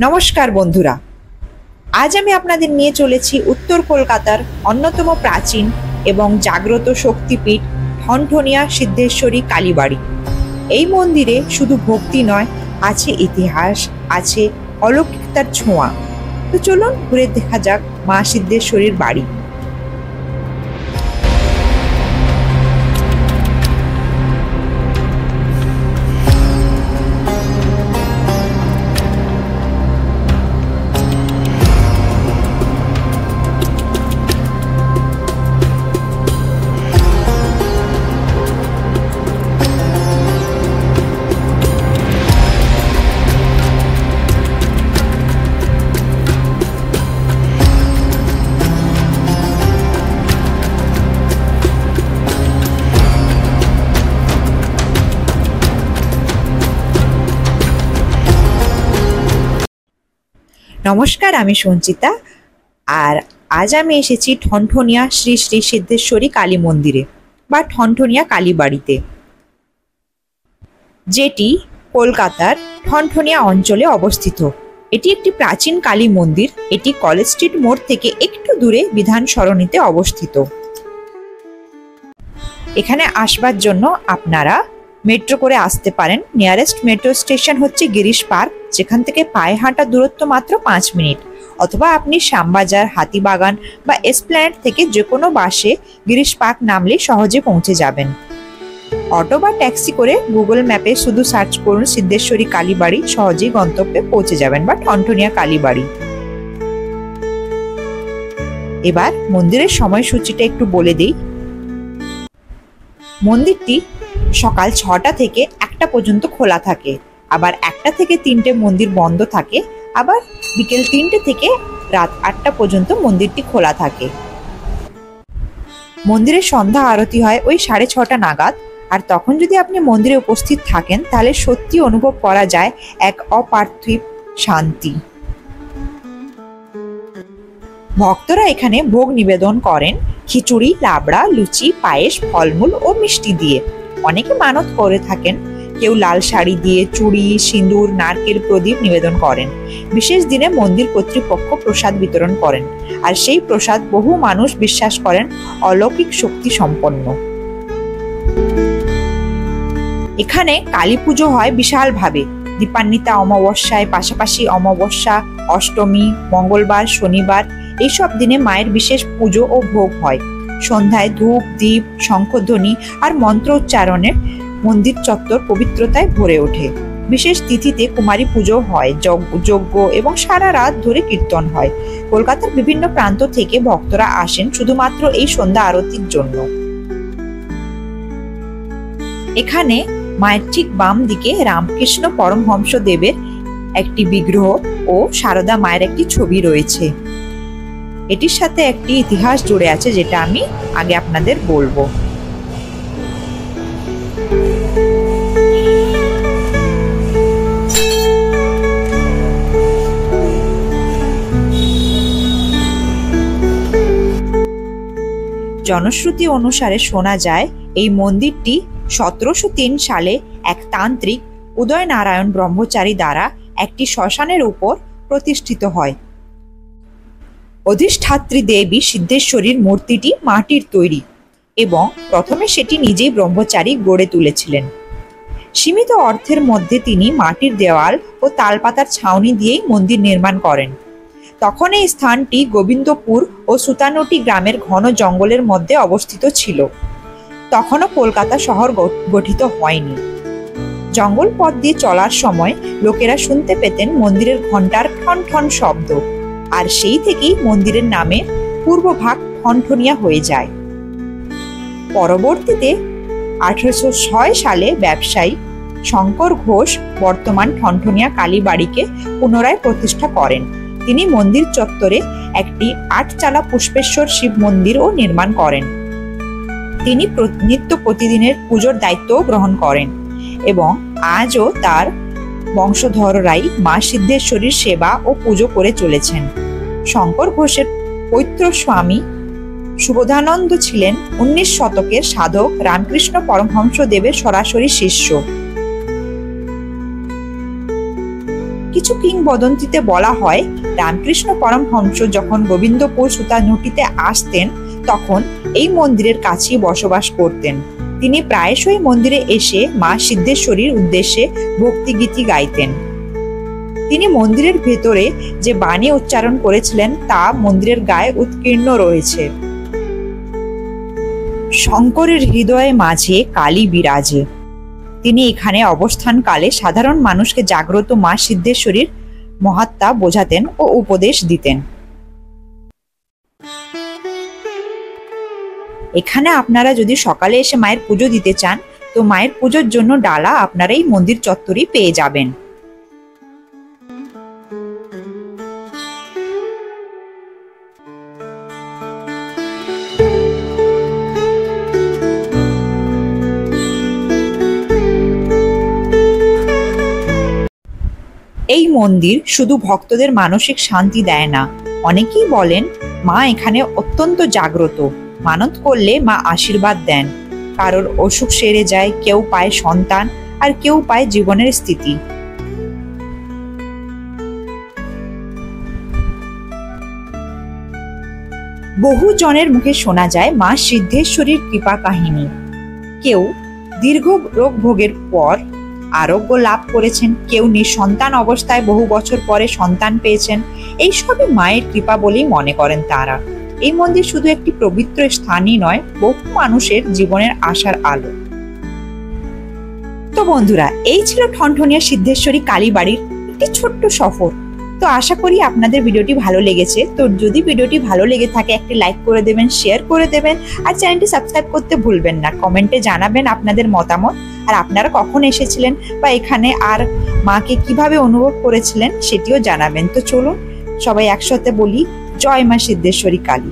নমস্কার বন্ধুরা, আজ আমি আপনাদের নিয়ে চলেছি উত্তর কলকাতার অন্যতম প্রাচীন এবং জাগ্রত শক্তিপীঠ ঠনঠনিয়া সিদ্ধেশ্বরী কালীবাড়ি। এই মন্দিরে শুধু ভক্তি নয়, আছে ইতিহাস, আছে অলৌকিকতার ছোঁয়া। তো চলুন ঘুরে দেখা যাক মা সিদ্ধেশ্বরীর বাড়ি। নমস্কার, আমি সঞ্চিতা। আর আজ আমি এসেছি ঠনঠনিয়া শ্রী শ্রী সিদ্ধেশ্বরী কালী মন্দিরে বা ঠনঠনিয়া কালীবাড়িতে, যেটি কলকাতার ঠনঠনিয়া অঞ্চলে অবস্থিত। এটি একটি প্রাচীন কালী মন্দির। এটি কলেজ স্ট্রিট মোড় থেকে একটু দূরে বিধান সরণিতে অবস্থিত। এখানে আসবার জন্য আপনারা মেট্রো করে আসতে পারেন। নিয়ারেস্ট মেট্রো স্টেশন হচ্ছে গিরিশ পার্ক, যেখান থেকে পায়ে হাঁটা দূরত্ব মাত্র 5 মিনিট। অথবা আপনি শ্যামবাজার, হাতিবাগান বা এসপ্ল্যানেড থেকে যে কোনো বাসে গিরিশ পার্ক নামলে সহজে পৌঁছে যাবেন। অটো বা ট্যাক্সি করে গুগল ম্যাপে শুধু সার্চ করুন সিদ্ধেশ্বরী কালীবাড়ি, সহজেই গন্তব্যে পৌঁছে যাবেন বা ঠনঠনিয়া কালীবাড়ি। এবার মন্দিরের সময়সূচিটা একটু বলে দিই। মন্দিরটি সকাল 6টা থেকে 1টা পর্যন্ত খোলা থাকে, আবার 1টা থেকে 3টে মন্দির বন্ধ থাকে, আবার বিকেল 3টে থেকে রাত 8টা পর্যন্ত মন্দিরটি খোলা থাকে। মন্দিরের সন্ধ্যা আরতি হয় ওই 6:30 নাগাদ। আর তখন যদি আপনি মন্দিরে উপস্থিত থাকেন তাহলে সত্যি অনুভব করা যায় এক অপার্থিব শান্তি। ভক্তরা এখানে ভোগ নিবেদন করেন খিচুড়ি, লাবড়া, লুচি, পায়েস, ফলমূল ও মিষ্টি দিয়ে। অনেকে মানত করে থাকেন, কেউ লাল শাড়ি দিয়ে চুড়ি, সিঁদুর, নারকেল, প্রদীপ নিবেদন করেন। বিশেষ দিনে মন্দির কর্তৃপক্ষ প্রসাদ বিতরণ করেন, আর সেই প্রসাদ বহু মানুষ বিশ্বাস করেন অলৌকিক শক্তি সম্পন্ন। এখানে কালী পুজো হয় বিশালভাবে। দীপান্বিতা অমাবস্যায়, পাশাপাশি অমাবস্যা, অষ্টমী, মঙ্গলবার, শনিবার এইসব দিনে মায়ের বিশেষ পুজো ও ভোগ হয়। সন্ধ্যায় ধূপ, দীপ, শঙ্খধ্বনি আর মন্ত্র উচ্চারণে মন্দির চত্বর পবিত্রতায় ভরে ওঠে। বিশেষ তিথিতে কুমারী পুজো হয়, যজ্ঞ এবং সারা রাত ধরে কীর্তন হয়। কলকাতার বিভিন্ন প্রান্ত থেকে ভক্তরা আসেন শুধুমাত্র এই সন্ধ্যা আরতির জন্য। এখানে মায়ের ঠিক বাম দিকে রামকৃষ্ণ পরমহংস দেবের একটি বিগ্রহ ও সারদা মায়ের একটি ছবি রয়েছে। এটির সাথে একটি ইতিহাস জুড়ে আছে, যেটা আমি আগে আপনাদের বলবো। জনশ্রুতি অনুসারে শোনা যায় এই মন্দিরটি 1703 সালে এক তান্ত্রিক উদয়নারায়ণ ব্রহ্মচারী দ্বারা একটি শ্মশানের উপর প্রতিষ্ঠিত হয়। অধিষ্ঠাত্রী দেবী সিদ্ধেশ্বরীর মূর্তিটি মাটির তৈরি এবং প্রথমে সেটি নিজেই ব্রহ্মচারী গড়ে তুলেছিলেন। সীমিত অর্থের মধ্যে তিনি মাটির দেওয়াল ও তালপাতার ছাউনি দিয়েই মন্দির নির্মাণ করেন। তখন এই স্থানটি গোবিন্দপুর ও সুতানুটি গ্রামের ঘন জঙ্গলের মধ্যে অবস্থিত ছিল। তখনও কলকাতা শহর গঠিত হয়নি। জঙ্গল পথ দিয়ে চলার সময় লোকেরা শুনতে পেতেন মন্দিরের ঘণ্টার ঠন ঠন শব্দ, আর সেই থেকেই মন্দিরের নামে পূর্বভাগ ঠনঠনিয়া হয়ে যায়। পরবর্তীতে 1806 সালে ব্যবসায়ী শঙ্কর ঘোষ বর্তমান ঠনঠনিয়া কালীবাড়িকে পুনরায় প্রতিষ্ঠা করেন। তিনি মন্দির চত্বরে একটি 8 চালা পুষ্পেশ্বর শিব মন্দিরও নির্মাণ করেন। তিনি নিত্য প্রতিদিনের পুজোর দায়িত্বও গ্রহণ করেন এবং আজও তার বংশধররাই মা সিদ্ধেশ্বরীর সেবা ও পুজো করে চলেছেন। শঙ্কর ঘোষের পৈতৃ স্বামী সুবোধানন্দ ছিলেন 19 শতকের সাধক রামকৃষ্ণ পরমহংস দেবের সরাসরি শিষ্য। কিছু কিংবদন্তিতে বলা হয় রামকৃষ্ণ পরমহংস যখন গোবিন্দপুর সুতানুটিতে আসতেন তখন এই মন্দিরের কাছেই বসবাস করতেন। তিনি প্রায়শই মন্দিরে এসে মা সিদ্ধেশ্বরীর উদ্দেশ্যে ভক্তিগীতি গাইতেন। তিনি মন্দিরের ভেতরে যে বাণী উচ্চারণ করেছিলেন তা মন্দিরের গায়ে উৎকীর্ণ রয়েছে। শঙ্করের হৃদয়ে মাঝে কালী বিরাজে। তিনি এখানে অবস্থানকালে সাধারণ মানুষকে জাগ্রত মা সিদ্ধেশ্বরীর মহাত্মা বোঝাতেন ও উপদেশ দিতেন। এখানে আপনারা যদি সকালে এসে মায়ের পুজো দিতে চান তো মায়ের পুজোর জন্য ডালা আপনারা এই মন্দির চত্বরেই পেয়ে যাবেন। এই মন্দির শুধু ভক্তদের মানসিক শান্তি দেয় না, অনেকেই বলেন মা এখানে অত্যন্ত জাগ্রত। মানত করলে মা আশীর্বাদ দেন, কারোর অসুখ সেরে যায়, কেউ পায় সন্তান আর কেউ পায় জীবনের স্থিতি। বহু জনের মুখে শোনা যায় মা সিদ্ধেশ্বরীর কৃপা কাহিনী। কেউ দীর্ঘ রোগ ভোগের পর আরোগ্য লাভ করেছেন, কেউ নিঃসন্তান অবস্থায় বহু বছর পরে সন্তান পেয়েছেন। এই সবই মায়ের কৃপা বলেই মনে করেন তারা। এই মন্দির শুধু একটি পবিত্র স্থানই নয়, বহু মানুষের জীবনের আশার আলো। তো বন্ধুরা, এই ছিল ঠনঠনিয়া সিদ্ধেশ্বরী কালীবাড়ির একটি ছোট্ট সফর। তো আশা করি আপনাদের ভিডিওটি ভালো লেগেছে। তো যদি ভিডিওটি ভালো লেগে থাকে একটি লাইক করে দেবেন, শেয়ার করে দেবেন আর চ্যানেলটি সাবস্ক্রাইব করতে ভুলবেন না। কমেন্টে জানাবেন আপনাদের মতামত আর আপনারা কখন এসেছিলেন বা এখানে আর মাকে কিভাবে অনুভব করেছিলেন সেটিও জানাবেন। তো চলুন সবাই একসাথে বলি জয় মা সিদ্ধেশ্বরী কালী।